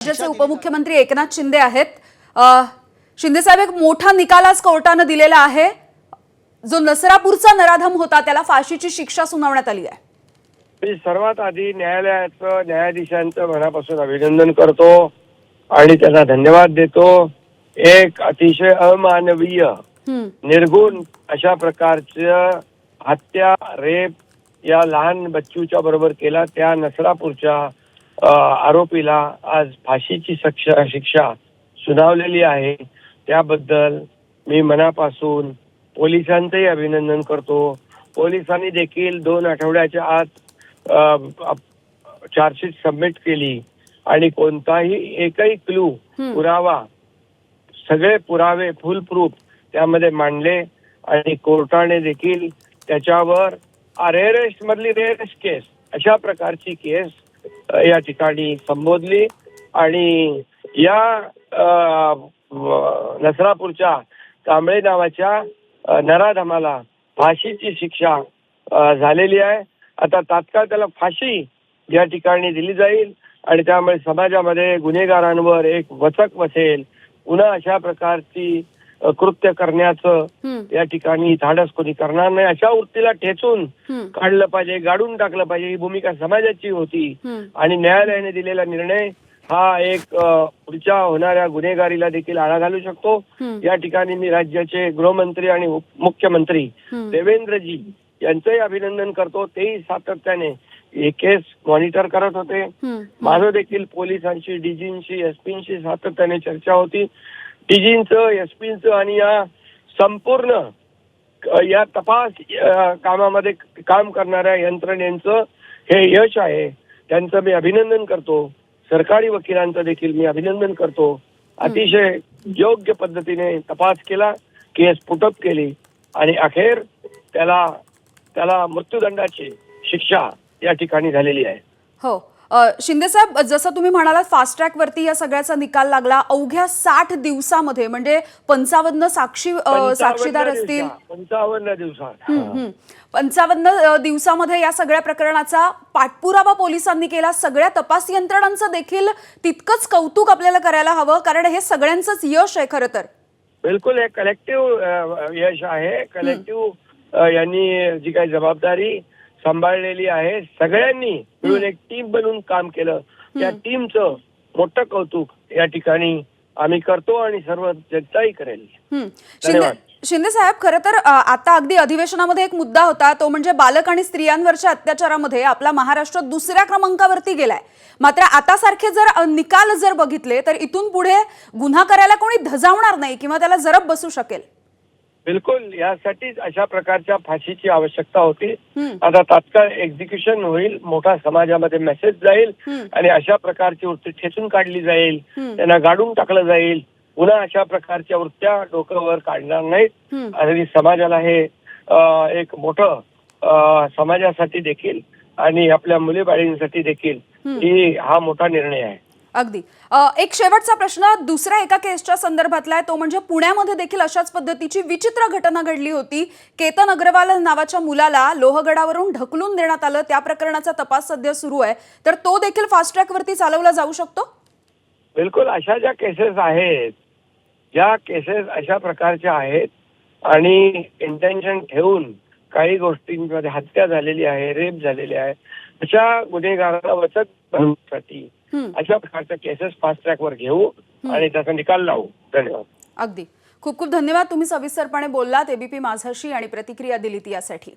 राज्याचे उपमुख्यमंत्री एकनाथ शिंदे आहेत। शिंदे साहेब, एक मोठा निकाल आज कोर्टाने दिलेला आहे। जो नसरापूरचा नराधम होता त्याला फाशीची शिक्षा सुनावण्यात आली आहे। मी सर्वात आधी न्यायालयाचं न्यायाधीशांचं मनापासून अभिनंदन करतो आणि त्यांना धन्यवाद देतो। एक अतिशय अमानवीय निर्गुण अशा प्रकारचं हत्या रेप या लहान बच्चूच्या बरोबर केला त्या नसरापूरच्या आरोपीला आज फाशीची शिक्षा सुनावलेली आहे। त्याबद्दल मी मनापासून पोलिसांचंही अभिनंदन करतो। पोलिसांनी देखील 2 आठवड्याच्या आत चार्जशीट सबमिट केली आणि कोणताही एकही क्लू पुरावा सगळे पुरावे फुल प्रूफ त्यामध्ये मांडले आणि कोर्टाने देखील त्याच्यावर रेअरेस्ट मधली रेअरेस्ट केस अशा प्रकारची केस या ठिकाणी संबोधली आणि या नसरापूरच्या कांबळे नावाच्या नराधमाला फाशीची शिक्षा झालेली आहे। आता तात्काळ त्याला फाशी या ठिकाणी दिली जाईल आणि त्यामुळे समाजामध्ये गुन्हेगारांवर एक वचक बसेल। पुन्हा अशा प्रकारची कृत्य करण्याचं या ठिकाणी धाडस कोणी करणार नाही। अशा वृत्तीला ठेचून काढलं पाहिजे, गाडून टाकलं पाहिजे, ही भूमिका समाजाची होती आणि न्यायालयाने दिलेला निर्णय हा एक पुढच्या होणाऱ्या गुन्हेगारीला देखील आळा घालू शकतो। या ठिकाणी मी राज्याचे गृहमंत्री आणि मुख्यमंत्री देवेंद्रजी यांचंही अभिनंदन करतो। तेही सातत्याने हे केस मॉनिटर करत होते। माझं देखील पोलिसांशी डीजींशी एसपींशी सातत्याने चर्चा होती। डीजींचं एसपींचं आणि या संपूर्ण या तपास कामामध्ये काम करणाऱ्या यंत्रणेचं हे यश आहे। त्यांचं मी अभिनंदन करतो। सरकारी वकिलांचं देखील मी अभिनंदन करतो। अतिशय योग्य पद्धतीने तपास केला, केस पुटअप केली आणि अखेर त्याला मृत्यूदंडाची शिक्षा या ठिकाणी झालेली आहे। हो, शिंदे साहेब, जसं तुम्ही म्हणालात फास्ट ट्रॅक वरती या सगळ्याचा निकाल लागला। अवघ्या 60 दिवसामध्ये म्हणजे 55 साक्षीदार असतील, 55 दिवसात 55 दिवसामध्ये या सगळ्या प्रकरणाचा पाठपुरावा पोलिसांनी केला। सगळ्या तपास यंत्रणांचं देखील तितकंच कौतुक आपल्याला करायला हवं, कारण हे सगळ्यांचंच यश आहे खरं तर। बिलकुल हे कलेक्टिव्ह यश आहे। कलेक्टिव्ह यांनी जी काही जबाबदारी सांभाळलेली आहे, सगळ्यांनी मिळून एक टीम बनवून काम केलं। त्या टीमचं मोठं कौतुक या ठिकाणी आम्ही करतो आणि सर्व जनताही करेल। धन्यवाद। शिंदे साहेब, खरं तर आता अगदी अधिवेशनामध्ये एक मुद्दा होता, तो म्हणजे बालक आणि स्त्रियांवरच्या अत्याचारामध्ये आपला महाराष्ट्र दुसऱ्या क्रमांकावरती गेलाय। मात्र आता सारखे जर निकाल जर बघितले तर इथून पुढे गुन्हा करायला कोणी धजावणार नाही किंवा त्याला जरब बसू शकेल। बिलकुल, यासाठीच अशा प्रकारच्या फाशीची आवश्यकता होती। आता तात्काळ एक्झिक्युशन होईल, मोठा समाजामध्ये मेसेज जाईल आणि अशा प्रकारची वृत्ती ठेचून काढली जाईल, त्यांना गाडून टाकलं जाईल। पुन्हा अशा प्रकारच्या वृत्त्या डोक्यावर काढणार नाहीत आणि समाजाला हे एक मोठं समाजासाठी देखील आणि आपल्या मुलीबाळींसाठी देखील हा मोठा निर्णय आहे। अगदी। एक शेवटचा प्रश्न दुसऱ्या एका केसच्या संदर्भातला आहे, तो म्हणजे पुण्यामध्ये देखील अशाच पद्धतीची विचित्र घटना घडली होती। केतन अग्रवाल नावाच्या मुलाला लोहगडावरून ढकलून देण्यात आलं। त्या प्रकरणाचा तपास सध्या सुरू आहे, तर तो देखील फास्ट ट्रॅक वरती चालवला जाऊ शकतो। बिलकुल, अशा ज्या केसेस आहेत, ज्या केसेस अशा प्रकारच्या आहेत आणि इंटेन्शन ठेवून काही गोष्टींमध्ये हत्या झालेली आहे, रेप झालेली आहे, अशा गुन्हेगारांना वचक भरण्यासाठी अशा प्रकारच्या केसेस फास्ट ट्रॅक वर घेऊ आणि त्याचा निकाल लावू। धन्यवाद। अगदी, खूप खूप धन्यवाद। तुम्ही सविस्तरपणे बोललात एबीपी माझाशी आणि प्रतिक्रिया दिलीत यासाठी।